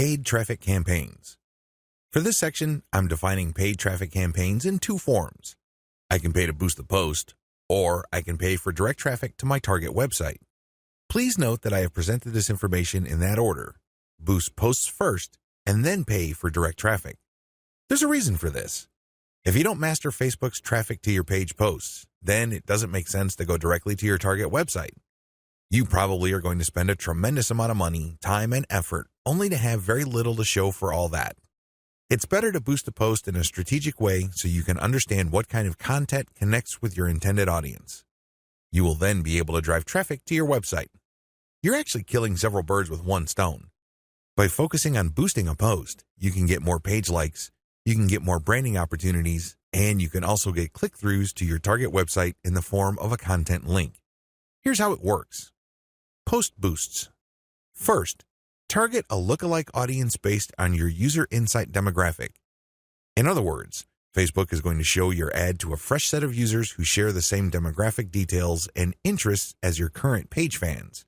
Paid traffic campaigns. For this section, I'm defining paid traffic campaigns in two forms. I can pay to boost the post, or I can pay for direct traffic to my target website. Please note that I have presented this information in that order. Boost posts first, and then pay for direct traffic. There's a reason for this. If you don't master Facebook's traffic to your page posts, then it doesn't make sense to go directly to your target website. You probably are going to spend a tremendous amount of money, time, and effort only to have very little to show for all that. It's better to boost a post in a strategic way so you can understand what kind of content connects with your intended audience. You will then be able to drive traffic to your website. You're actually killing several birds with one stone. By focusing on boosting a post, you can get more page likes, you can get more branding opportunities, and you can also get click-throughs to your target website in the form of a content link. Here's how it works. Post boosts. First, target a lookalike audience based on your user insight demographic. In other words, Facebook is going to show your ad to a fresh set of users who share the same demographic details and interests as your current page fans.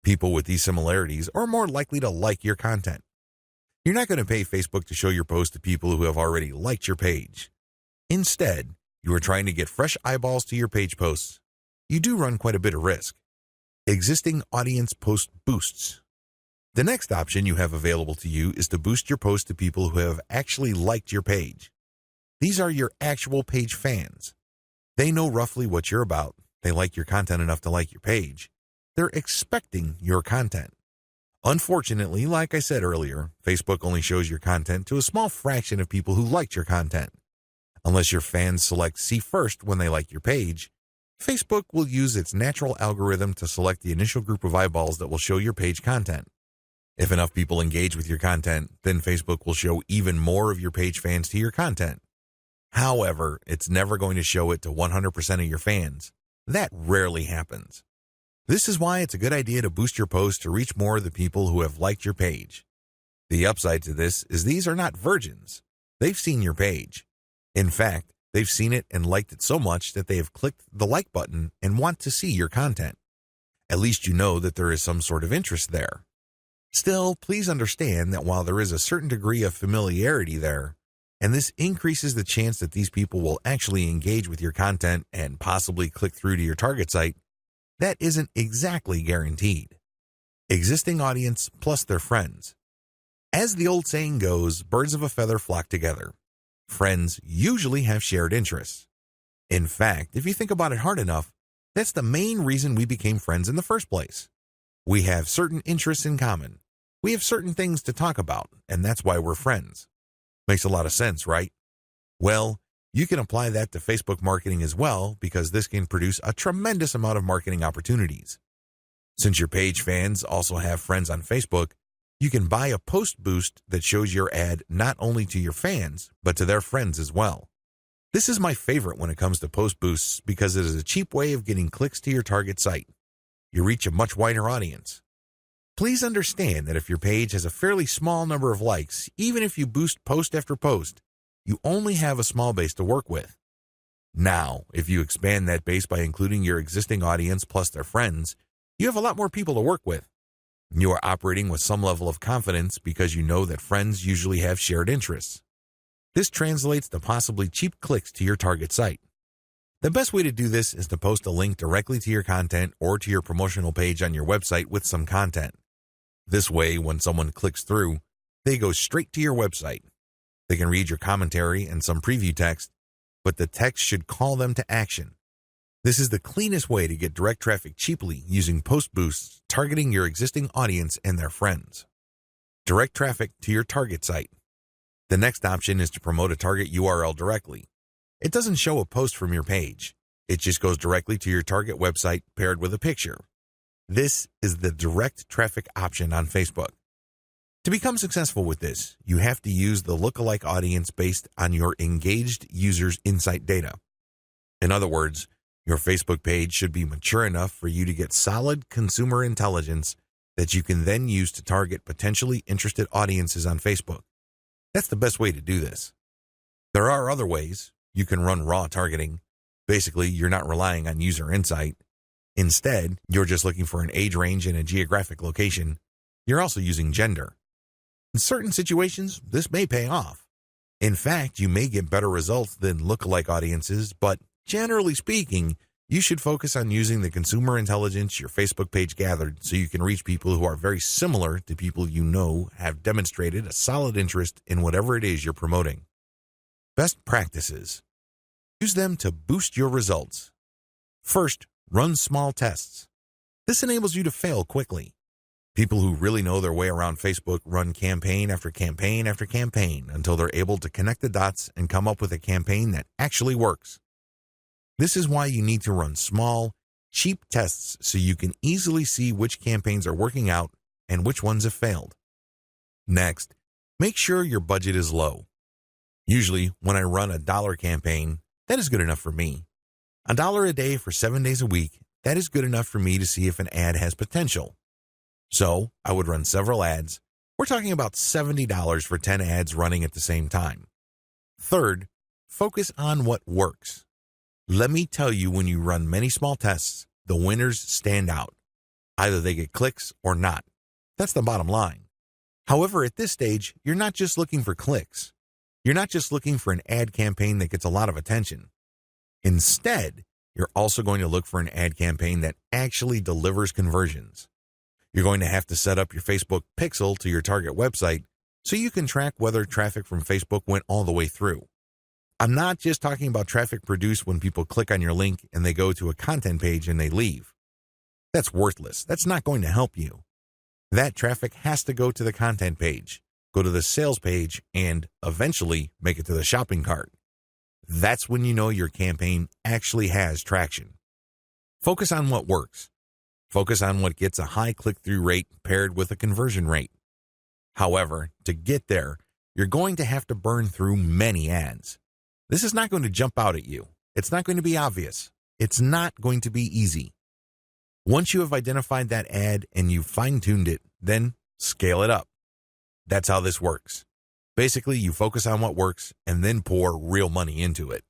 People with these similarities are more likely to like your content. You're not going to pay Facebook to show your post to people who have already liked your page. Instead, you are trying to get fresh eyeballs to your page posts. You do run quite a bit of risk. Existing audience post boosts. The next option you have available to you is to boost your post to people who have actually liked your page. These are your actual page fans. They know roughly what you're about. They like your content enough to like your page. They're expecting your content. Unfortunately, like I said earlier, Facebook only shows your content to a small fraction of people who liked your content. Unless your fans select see first when they like your page, Facebook will use its natural algorithm to select the initial group of eyeballs that will show your page content. If enough people engage with your content, then Facebook will show even more of your page fans to your content. However, it's never going to show it to 100% of your fans. That rarely happens. This is why it's a good idea to boost your post to reach more of the people who have liked your page. The upside to this is these are not virgins. They've seen your page. In fact, they've seen it and liked it so much that they have clicked the like button and want to see your content. At least you know that there is some sort of interest there. Still, please understand that while there is a certain degree of familiarity there, and this increases the chance that these people will actually engage with your content and possibly click through to your target site, that isn't exactly guaranteed. Existing audience plus their friends. As the old saying goes, birds of a feather flock together. Friends usually have shared interests. In fact, if you think about it hard enough, that's the main reason we became friends in the first place. We have certain interests in common. We have certain things to talk about, and that's why we're friends. Makes a lot of sense, right? Well, you can apply that to Facebook marketing as well, because this can produce a tremendous amount of marketing opportunities. Since your page fans also have friends on Facebook, you can buy a post boost that shows your ad not only to your fans, but to their friends as well. This is my favorite when it comes to post boosts because it is a cheap way of getting clicks to your target site. You reach a much wider audience. Please understand that if your page has a fairly small number of likes, even if you boost post after post, you only have a small base to work with. Now, if you expand that base by including your existing audience plus their friends, you have a lot more people to work with. You are operating with some level of confidence because you know that friends usually have shared interests. This translates to possibly cheap clicks to your target site. The best way to do this is to post a link directly to your content or to your promotional page on your website with some content. This way, when someone clicks through, they go straight to your website. They can read your commentary and some preview text, but the text should call them to action. This is the cleanest way to get direct traffic cheaply using post boosts targeting your existing audience and their friends. Direct traffic to your target site. The next option is to promote a target URL directly. It doesn't show a post from your page. It just goes directly to your target website paired with a picture. This is the direct traffic option on Facebook. To become successful with this, you have to use the lookalike audience based on your engaged users' insight data. In other words, your Facebook page should be mature enough for you to get solid consumer intelligence that you can then use to target potentially interested audiences on Facebook. That's the best way to do this. There are other ways. You can run raw targeting. Basically, you're not relying on user insight. Instead, you're just looking for an age range and a geographic location. You're also using gender. In certain situations, this may pay off. In fact, you may get better results than lookalike audiences, but generally speaking, you should focus on using the consumer intelligence your Facebook page gathered so you can reach people who are very similar to people you know have demonstrated a solid interest in whatever it is you're promoting. Best practices. Use them to boost your results. First, run small tests. This enables you to fail quickly. People who really know their way around Facebook run campaign after campaign after campaign until they're able to connect the dots and come up with a campaign that actually works. This is why you need to run small, cheap tests so you can easily see which campaigns are working out and which ones have failed. Next, make sure your budget is low. Usually, when I run a $1 campaign, that is good enough for me. $1 a day for 7 days a week, that is good enough for me to see if an ad has potential. So, I would run several ads. We're talking about $70 for 10 ads running at the same time. Third, focus on what works. Let me tell you, when you run many small tests, the winners stand out. Either they get clicks or not. That's the bottom line. However, at this stage, you're not just looking for clicks. You're not just looking for an ad campaign that gets a lot of attention. Instead, you're also going to look for an ad campaign that actually delivers conversions. You're going to have to set up your Facebook pixel to your target website so you can track whether traffic from Facebook went all the way through. I'm not just talking about traffic produced when people click on your link and they go to a content page and they leave. That's worthless. That's not going to help you. That traffic has to go to the content page, go to the sales page, and eventually make it to the shopping cart. That's when you know your campaign actually has traction. Focus on what works. Focus on what gets a high click-through rate paired with a conversion rate. However, to get there, you're going to have to burn through many ads. This is not going to jump out at you. It's not going to be obvious. It's not going to be easy. Once you have identified that ad and you've fine-tuned it, then scale it up. That's how this works. Basically, you focus on what works and then pour real money into it.